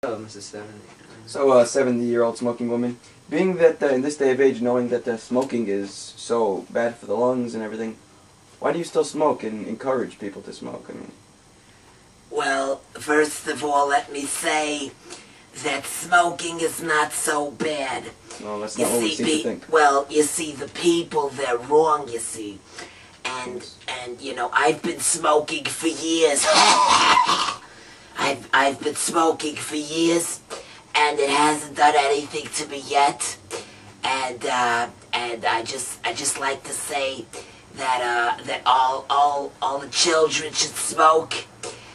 Mrs. 70. So, 70-year-old smoking woman, being that in this day of age, knowing that smoking is so bad for the lungs and everything, why do you still smoke and encourage people to smoke? I mean, well, first of all, let me say that smoking is not so bad. well, that's not what we seem to think. Well, you see, the people, they're wrong, you see. And you know, I've been smoking for years. I've been smoking for years, and it hasn't done anything to me yet. And I just like to say that all the children should smoke,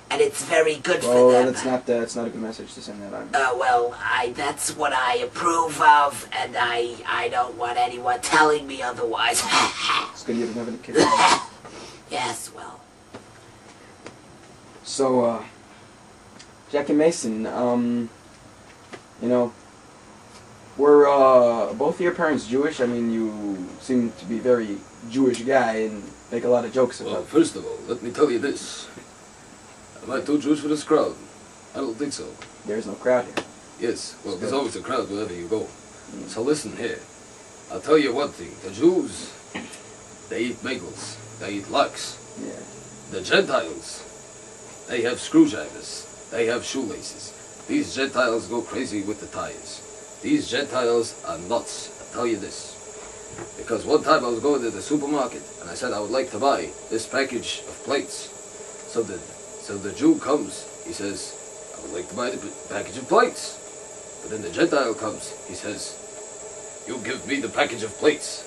and it's very good for them. That's not a good message to send that on. Well, that's what I approve of, and I don't want anyone telling me otherwise. It's good you don't have any kids. Yes, well. So, Jack and Mason, you know, were both of your parents Jewish? I mean, you seem to be a very Jewish guy and make a lot of jokes about it. Well, first of all, let me tell you this. Am I too Jewish for this crowd? I don't think so. There's no crowd here. Yes, well, there's always a crowd wherever you go. So listen here. I'll tell you one thing. The Jews, they eat bagels. They eat lax. Yeah. The Gentiles, they have screwdrivers. They have shoelaces. These Gentiles go crazy with the tires. These Gentiles are nuts, I'll tell you this. Because one time I was going to the supermarket, and I said I would like to buy this package of plates. So the Jew comes, he says, I would like to buy the package of plates. But then the Gentile comes, he says, you give me the package of plates.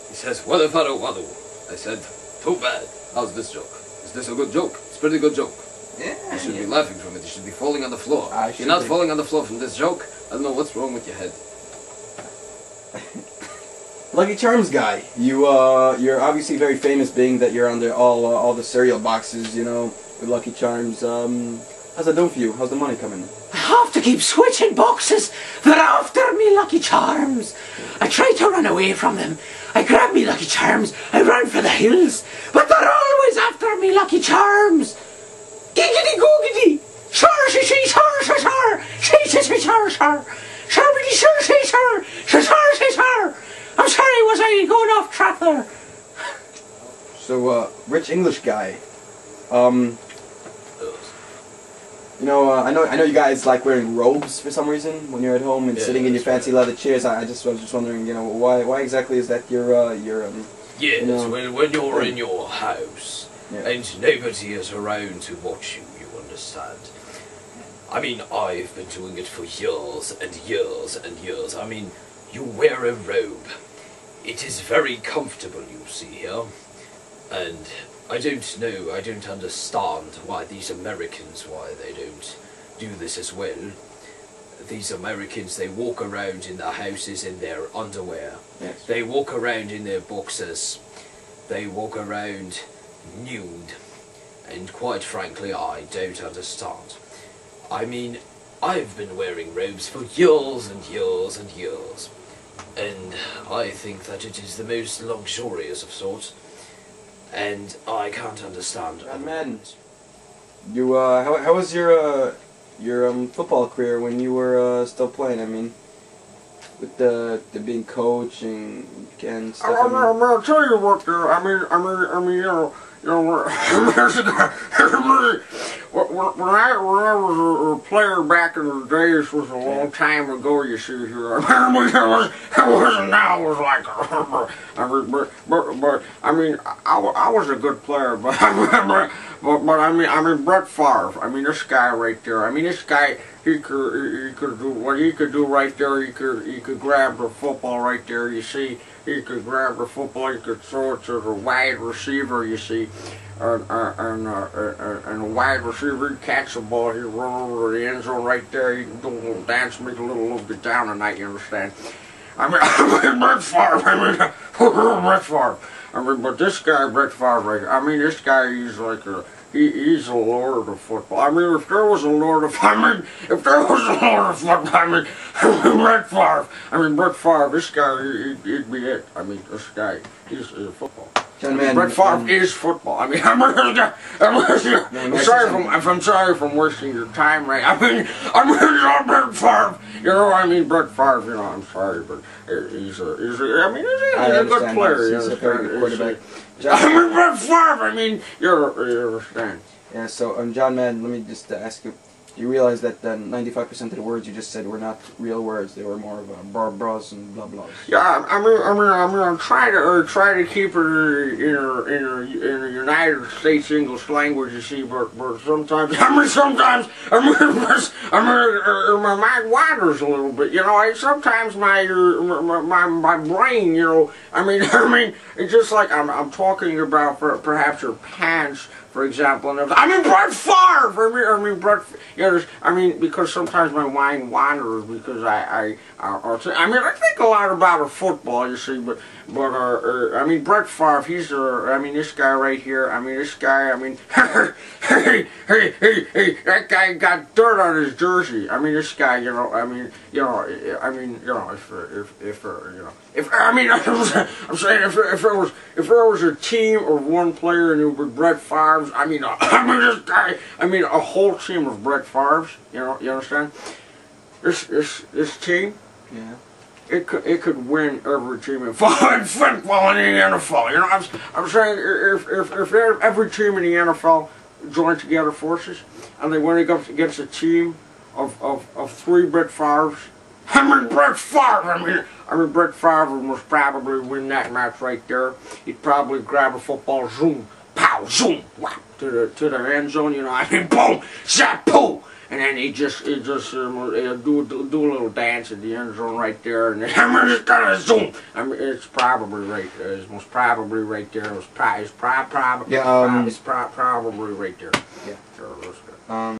He says, what if I don't want to? I said, too bad. How's this joke? Is this a good joke? It's a pretty good joke. Yeah, You should be laughing from it. You should be falling on the floor. If you're not not falling on the floor from this joke, I don't know what's wrong with your head. Lucky Charms guy, you're obviously very famous, being that you're under all the cereal boxes, you know, with Lucky Charms. How's that doing for you? How's the money coming? I have to keep switching boxes. They're after me Lucky Charms. I try to run away from them. I grab me Lucky Charms. I run for the hills. But they're always after me Lucky Charms. Giggity googity. Shar shi shi shar shar shar. Shi shi shi shar shar. Sharbity shar shi shar. Shar shar shi shar. I'm sorry, was I going off track there? So, rich English guy, you know, I know you guys like wearing robes for some reason when you're at home and sitting in your fancy leather chairs. I was just wondering, you know, why exactly is that your Yes, you know, when you're in your house and nobody is around to watch you, you understand. I mean, I've been doing it for years and years and years. I mean, you wear a robe. It is very comfortable, you see here. And I don't know, I don't understand why these Americans, why they don't do this as well. These Americans, they walk around in their houses in their underwear. Yes. They walk around in their boxers. They walk around nude. And quite frankly, I don't understand. I mean, I've been wearing robes for years and years and years. And I think that it is the most luxurious of sorts. And I can't understand. man, you how was your football career when you were still playing? I mean, with the being coach and stuff. I'll tell you what, I mean, you know, when I was a player back in the days, was a long time ago, you see here. I mean, it wasn't now, it was like, I mean, but I mean, I was a good player, but I mean, Brett Favre, I mean, this guy right there, I mean, this guy, he could do what he could do right there. He could grab the football right there, you see. He could grab the football, he could throw it to the wide receiver, you see. And the wide receiver, he'd catch the ball, he'd run over the end zone right there, he could do a little dance, make a little bit down tonight, you understand? I mean, Brett Favre, Brett Favre. I mean, but this guy, Brett Favre, I mean, this guy, he's like he's a lord of football. I mean, if there was a lord of, if there was a lord of football, I mean, Brett Favre. I mean, Brett Favre, this guy, he'd be it. I mean, this guy, he's football. John Madden, Brett Favre is football. I mean, I'm sorry if I'm wasting your time, right? I mean, I'm Brett Favre. You know, I mean, Brett Favre. You know, I'm sorry, but he's a good player. He's a very good quarterback. I mean, Brett Favre. I mean, you understand. Yeah. So, John Madden, let me just ask you. You realize that 95% of the words you just said were not real words; they were more of bras and blah blahs. Yeah, I mean, I'm trying to keep it in a United States English language. You see, but sometimes, my mind wanders a little bit. You know, sometimes my brain, you know, I mean, it's just like I'm talking about perhaps your pants. For example, and I mean Brett Favre. I mean Brett. You know, I mean because sometimes my mind wanders because I think a lot about football. You see, but I mean Brett Favre. He's I mean this guy right here. I mean this guy. I mean hey, that guy got dirt on his jersey. I mean this guy. You know. I mean I'm saying if there was a team of one player and it was Brett Favre's, this guy, a whole team of Brett Favre's, you know, you understand? This team, yeah, it could win every team in football in the NFL. You know, I'm saying if every team in the NFL joined together forces and they went against a team of 3 Brett Favre's. Brett Favre. Brett Favre would most probably win that match right there. He'd probably grab a football, zoom, pow, zoom, whap, to the end zone. You know, boom, zap, poo, and then he'd just do a little dance in the end zone right there, and then just kind of zoom. It's probably right. It's most probably right there. It's probably right there. yeah.